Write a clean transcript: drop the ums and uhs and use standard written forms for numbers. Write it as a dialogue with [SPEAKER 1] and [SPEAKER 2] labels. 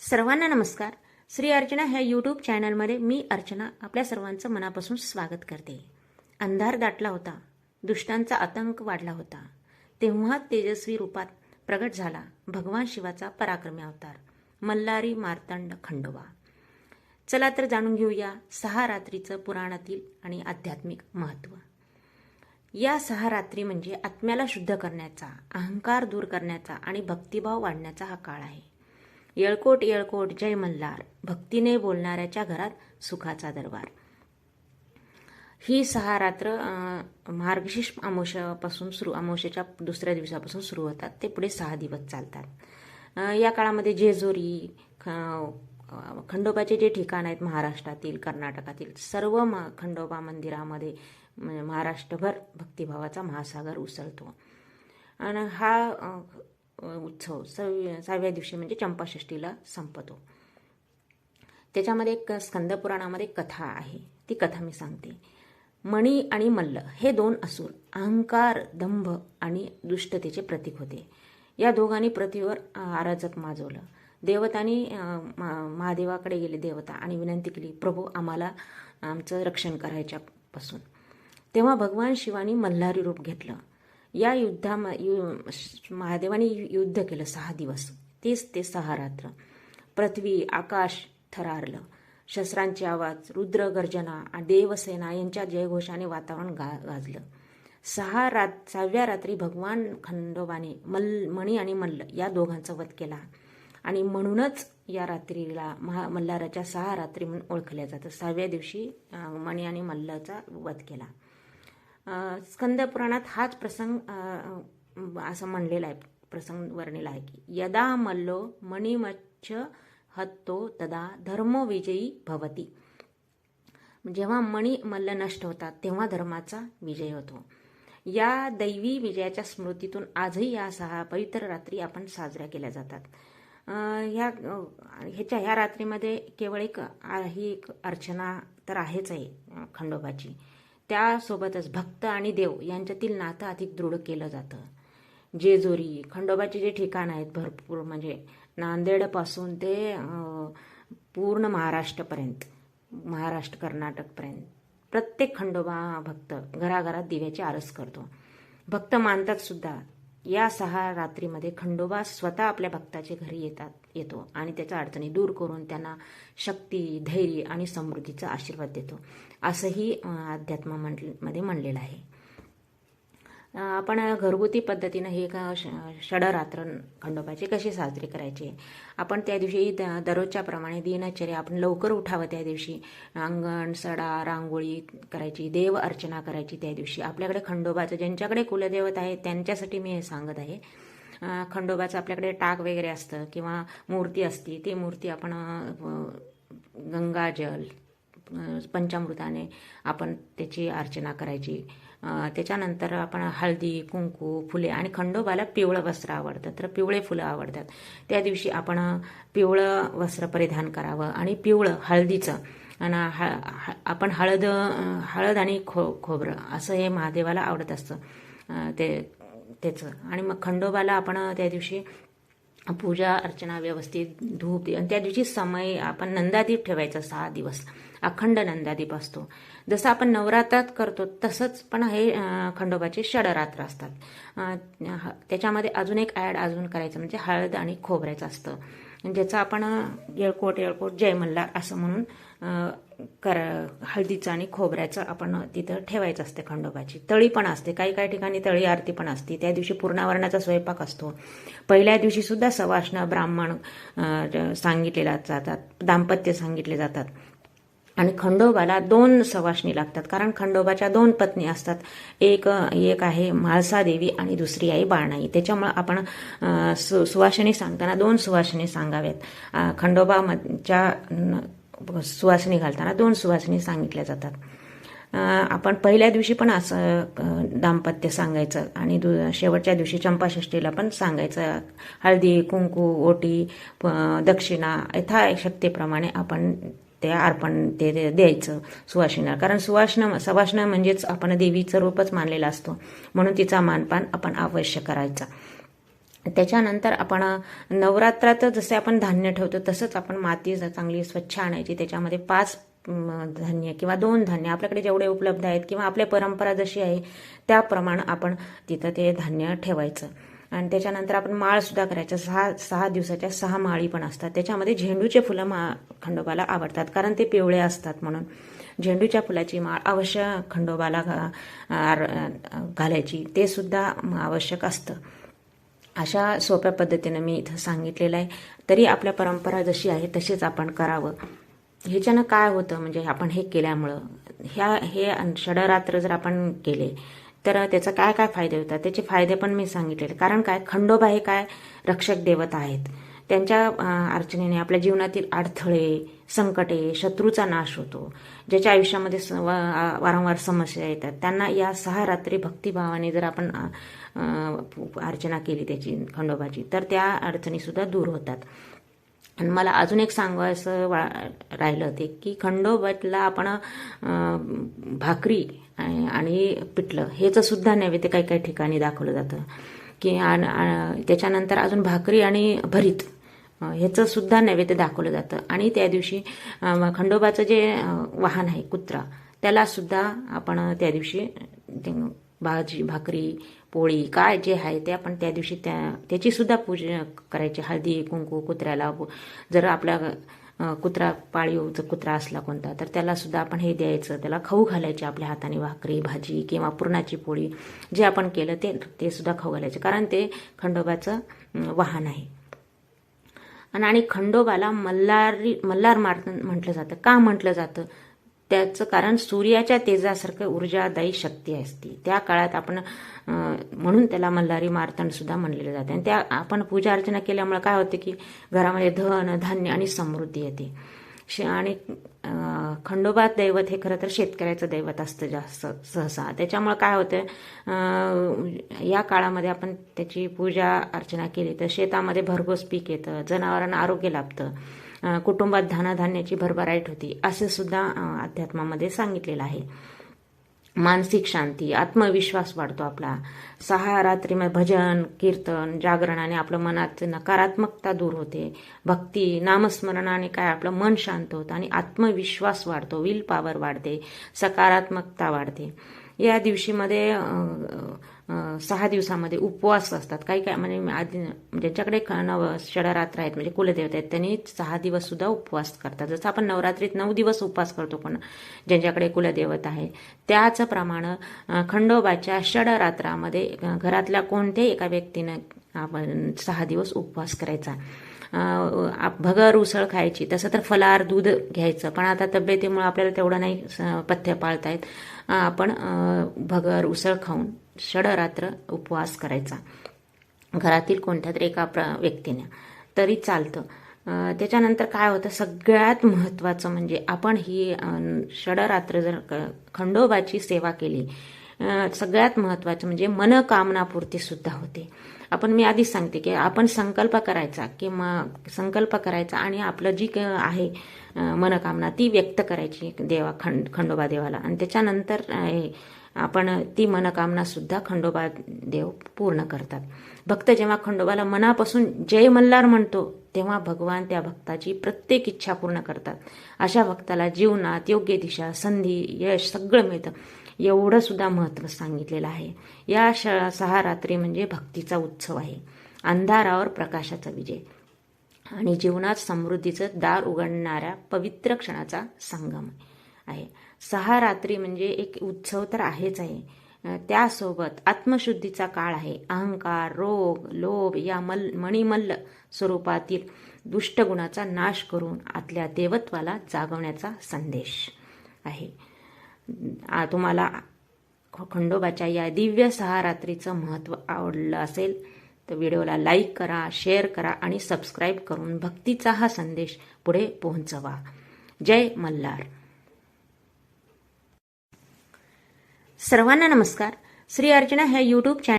[SPEAKER 1] सर्वांना नमस्कार. श्री अर्चना ह्या यूट्यूब चॅनलमध्ये मी अर्चना आपल्या सर्वांचं मनापासून स्वागत करते. अंधार दाटला होता, दुष्टांचा आतंक वाढला होता. तेव्हा तेजस्वी रूपात प्रगट झाला भगवान शिवाचा पराक्रमी अवतार मल्हारी मार्तंड खंडोबा. चला तर जाणून घेऊया 6 रात्रीचं पुराणातील आणि आध्यात्मिक महत्त्व. या 6 रात्री म्हणजे आत्म्याला शुद्ध करण्याचा, अहंकार दूर करण्याचा आणि भक्तिभाव वाढण्याचा हा काळ आहे. येळकोट येळकोट जय मल्हार, भक्तीने बोलणाऱ्याच्या घरात सुखाचा दरबार. ही 6 रात्र मार्गशीर्ष अमावस्यापासून अमावस्येच्या दुसऱ्या दिवसापासून सुरू होतात. ते पुढे 6 दिवस चालतात. या काळामध्ये जेजुरी, खंडोबाचे जे ठिकाण आहेत महाराष्ट्रातील, कर्नाटकातील सर्व खंडोबा मंदिरामध्ये महाराष्ट्रभर भक्तिभावाचा महासागर उसळतो. आणि हा उत्सव 6व्या दिवशी म्हणजे चंपाषष्ठीला संपतो. त्याच्यामध्ये एक स्कंदपुराणामध्ये कथा आहे, ती कथा मी सांगते. मणी आणि मल्ल हे 2 असुर अहंकार, दंभ आणि दुष्टतेचे प्रतीक होते. या दोघांनी पृथ्वीवर अराजक माजवलं. देवतांनी महादेवाकडे गेले देवता आणि विनंती केली, प्रभू आम्हाला आमचं रक्षण करायच्यापासून. तेव्हा भगवान शिवानी मल्हारी रूप घेतलं. या महादेवाने युद्ध केलं 6 दिवस. तेच ते 6 रात्र. पृथ्वी आकाश थरारलं. शस्त्रांचे आवाज, रुद्र गर्जना, देवसेना यांच्या जयघोषाने वातावरण गाजलं. 6व्या रात्री भगवान खंडोबाने मणी आणि मल्ल या दोघांचा वध केला आणि म्हणूनच या रात्रीला मल्हाराच्या 6 रात्री म्हणून ओळखल्या जातं. 6व्या दिवशी मणी आणि मल्लाचा वध केला. स्कंद पुराणात हाच प्रसंग असं म्हणलेला आहे, प्रसंग वर्णिला आहे की यदा मल्लो मणिमच्छ हत्तो तदा धर्मो विजयी भवती. जेव्हा मणी मल्ल नष्ट होतात तेव्हा धर्माचा विजय होतो. या दैवी विजयाच्या स्मृतीतून आजही या 6 पवित्र रात्री आपण साजऱ्या केल्या जातात. ह्या रात्रीमध्ये केवळ ही एक अर्चना तर आहेच आहे खंडोबाची, त्यासोबतच भक्त आणि देव यांच्यातील नातं अधिक दृढ केलं जातं. जेजुरी, खंडोबाचे जे ठिकाण आहेत भरपूर, म्हणजे नांदेडपासून ते पूर्ण महाराष्ट्र कर्नाटकपर्यंत प्रत्येक खंडोबा भक्त घराघरात दिव्याची आरस करतो. भक्त मानतात सुद्धा. या 6 रात्रीमध्ये खंडोबा स्वतः आपल्या भक्ताच्या घरी येतो आणि त्याच्या अडचणी दूर करून त्यांना शक्ती, धैर्य आणि समृद्धीचा आशीर्वाद देतो, असंही अध्यात्मामध्ये म्हणलेलं आहे. आपण घरगुती पद्धतीनं हे षडरात्र खंडोबाचे कसे साजरे करायचे. आपण त्या दिवशी दररोजच्या प्रमाणे दिनचर्या आपण लवकर उठावं. त्या दिवशी अंगण, सडा, रांगोळी करायची, देव अर्चना करायची. त्या दिवशी आपल्याकडे खंडोबाचं, ज्यांच्याकडे कुलदैवत आहे त्यांच्यासाठी मी हे सांगत आहे. खंडोबाचं आपल्याकडे टाक वगैरे असतं किंवा मूर्ती असती, ती मूर्ती आपण गंगाजल, पंचामृताने आपण त्याची अर्चना करायची. त्याच्यानंतर आपण हळदी, कुंकू, फुले आणि खंडोबाला पिवळं वस्त्र आवडतं तर पिवळे फुलं आवडतात. त्या दिवशी आपण पिवळं वस्त्र परिधान करावं आणि पिवळं हळदीचं आणि आपण हळद आणि खोबरं असं हे महादेवाला आवडत असतं त्याचं. आणि मग खंडोबाला आपण त्या दिवशी पूजा अर्चना व्यवस्थित धूप आणि त्या दिवशी समय आपण नंदादीप ठेवायचा. 6 दिवस अखंड नंदादीप असतो. जसं आपण नवरात्रात करतो तसंच पण हे खंडोबाचे षडरात्र असतात. त्याच्यामध्ये अजून एक अजून करायचं म्हणजे हळद आणि खोबऱ्याचं असतं, ज्याचं आपण येळकोट येळकोट जय मल्हार असं म्हणून हळदीचं आणि खोबऱ्याचं आपण तिथं ठेवायचं असते. खंडोबाची तळी पण असते, काही ठिकाणी तळी आरती पण असते. त्या दिवशी पूर्णावरणाचा स्वयंपाक असतो. पहिल्या दिवशी सुद्धा सवाष्ण ब्राह्मण सांगितलेल्या जातात, दाम्पत्य सांगितले जातात. आणि खंडोबाला 2 सवाष्णी लागतात, कारण खंडोबाच्या 2 पत्नी असतात. एक आहे म्हाळसा देवी आणि दुसरी आहे बाळनाई. त्याच्यामुळे आपण सुवासिनी सांगताना 2 सुवासिनी सांगाव्यात. खंडोबाच्या सुवासिनी घालताना 2 सुवासिनी सांगितल्या जातात. आपण पहिल्या दिवशी पण असं दाम्पत्य सांगायचं आणि शेवटच्या दिवशी चंपाषष्ठीला पण सांगायचं. हळदी, कुंकू, ओटी, दक्षिणा यथाशक्तीप्रमाणे आपण ते अर्पण ते द्यायचं सुवासिनीला. कारण सवाष्ण म्हणजेच आपण देवीचं रूपच मानलेलं असतो, म्हणून तिचा मानपान आपण अवश्य करायचा. त्याच्यानंतर आपण नवरात्रात जसे आपण धान्य ठेवतो तसंच आपण माती चांगली स्वच्छ आणायची, त्याच्यामध्ये 5 धान्य किंवा 2 धान्य आपल्याकडे जेवढे उपलब्ध आहेत किंवा आपली परंपरा जशी आहे त्याप्रमाणे आपण तिथं ते धान्य ठेवायचं. आणि त्याच्यानंतर आपण माळसुद्धा करायचं. 6 दिवसाच्या 6 माळी पण असतात. त्याच्यामध्ये झेंडूचे फुलं खंडोबाला आवडतात, कारण ते पिवळे असतात म्हणून झेंडूच्या फुलाची माळ अवश्य खंडोबाला घालायची, ते सुद्धा आवश्यक असतं. अशा सोप्या पद्धतीनं मी इथं सांगितलेलं आहे. तरी आपल्या परंपरा जशी आहे तशीच आपण करावं. ह्याच्यानं काय होतं म्हणजे आपण हे केल्यामुळं हे षडरात्र जर आपण केले तर त्याचा काय काय फायदे होतात, त्याचे फायदे पण मी सांगितलेले. कारण काय, खंडोबा हे काय रक्षक देवता आहेत. त्यांच्या अर्चनेने आपल्या जीवनातील अडथळे, संकटे, शत्रूचा नाश होतो. ज्याच्या आयुष्यामध्ये वारंवार समस्या येतात त्यांना या 6 रात्री भक्तिभावाने जर आपण अर्चना केली त्याची खंडोबाची तर त्या अडचणीसुद्धा दूर होतात. आणि मला अजून एक सांगायचं राहिलं ते की खंडोबाला आपण भाकरी आणि पिठलं ह्याचं सुद्धा नैवेद्य काही काही ठिकाणी दाखवलं जातं की त्याच्यानंतर अजून भाकरी आणि भरीत ह्याचं सुद्धा नैवेद्य दाखवलं जातं. आणि त्या दिवशी खंडोबाचं जे वाहन आहे कुत्रा, त्याला सुद्धा आपण त्या दिवशी भाजी, भाकरी, पोळी काय जे आहे ते आपण त्या दिवशी त्याची सुद्धा पूजा करायची. हळदी कुंकू कुत्र्याला, जर आपला कुत्रा पाळीवचा कुत्रा असला कोणता तर त्याला सुद्धा आपण हे द्यायचं, त्याला खाऊ घालायचे आपल्या हाताने, भाकरी भाजी किंवा पुरणाची पोळी जे आपण केलं ते सुद्धा खाऊ घालायचे, कारण ते खंडोबाचं वाहन आहे. आणि खंडोबाला मल्हार म्हटलं जातं. का म्हटलं जातं त्याचं कारण सूर्याच्या तेजासारखं ऊर्जादायी शक्ती असते त्या काळात आपण, म्हणून त्याला मल्हारी मार्तंड सुद्धा म्हणलेलं जाते. आणि त्या आपण पूजा अर्चना केल्यामुळे काय होते की घरामध्ये धन धान्य आणि समृद्धी येते. आणि खंडोबा दैवत हे खरं तर शेतकऱ्याचं दैवत असतं जास्त सहसा. त्याच्यामुळे काय होतं, या काळामध्ये आपण त्याची पूजा अर्चना केली तर शेतामध्ये भरघोस पीक येतं, जनावरांना आरोग्य लाभतं, कुटुंबात धनाधान्याची भरभराट होती असे सुद्धा अध्यात्मामध्ये सांगितलेलं आहे. मानसिक शांती, आत्मविश्वास वाढतो आपला. 6 रात्रीमध्ये भजन कीर्तन जागरणाने आपलं मनात नकारात्मकता दूर होते. भक्ती नामस्मरणाने काय आपलं मन शांत होतं आणि आत्मविश्वास वाढतो, विल पॉवर वाढते, सकारात्मकता वाढते. या दिवशीमध्ये 6 दिवसामध्ये उपवास असतात. काही काय म्हणजे आधी ज्यांच्याकडे षडरात्र आहेत म्हणजे कुलदेवता आहेत त्यांनी 6 दिवस सुद्धा उपवास करतात. जसं आपण नवरात्रीत 9 दिवस उपवास करतो पण ज्यांच्याकडे कुलदेवता आहे त्याचप्रमाणे खंडोबाच्या षडरात्रामध्ये घरातल्या कोणत्याही एका व्यक्तीनं आपण 6 दिवस उपवास करायचा. भगर उसळ खायची, तसं तर फलाहार दूध घ्यायचं, पण आता तब्येतीमुळे आपल्याला तेवढं नाही पथ्य पाळता येत. आपण भगर उसळ खाऊन षडरात्र उपवास करायचा घरातील कोणत्या तरी एका व्यक्तीने तरी चालतं. त्याच्यानंतर काय होतं, सगळ्यात महत्त्वाचं म्हणजे आपण ही षडरात्र जर खंडोबाची सेवा केली, सगळ्यात महत्त्वाचं म्हणजे मनकामनापूर्ती सुद्धा होते. मी आधीच सांगते की आपण संकल्प करायचा आणि आपलं जी आहे मनकामना ती व्यक्त करायची खंडोबा देवाला, आणि त्याच्यानंतर आपण ती मनकामना सुद्धा खंडोबा देव पूर्ण करतात. भक्त जेव्हा खंडोबाला मनापासून जय मल्हार म्हणतो तेव्हा भगवान त्या भक्ताची प्रत्येक इच्छा पूर्ण करतात. अशा भक्ताला जीवनात योग्य दिशा, संधी, यश सगळं मिळतं. एवढं सुद्धा महत्त्व सांगितलेलं आहे. या 6 रात्री म्हणजे भक्तीचा उत्सव आहे, अंधारावर प्रकाशाचा विजय आणि जीवनात समृद्धीचं दार उघडणाऱ्या पवित्र क्षणाचा संगम आहे. 6 रात्री म्हणजे एक उत्सव तर आहेच आहे, त्यासोबत आत्मशुद्धीचा काळ आहे. अहंकार, रोग, लोभ या मणिमल्ल स्वरूपातील दुष्टगुणाचा नाश करून आतल्या देवत्वाला जागवण्याचा संदेश आहे. तुम्हाला खंडोबाच्या या दिव्य 6 रात्रीचं महत्त्व आवडलं असेल तर व्हिडिओला लाईक करा, शेअर करा आणि सबस्क्राईब करून भक्तीचा हा संदेश पुढे पोहोचवा. जय मल्हार. सर्वांना नमस्कार. श्री अर्चना ह्या यूट्यूब चॅनल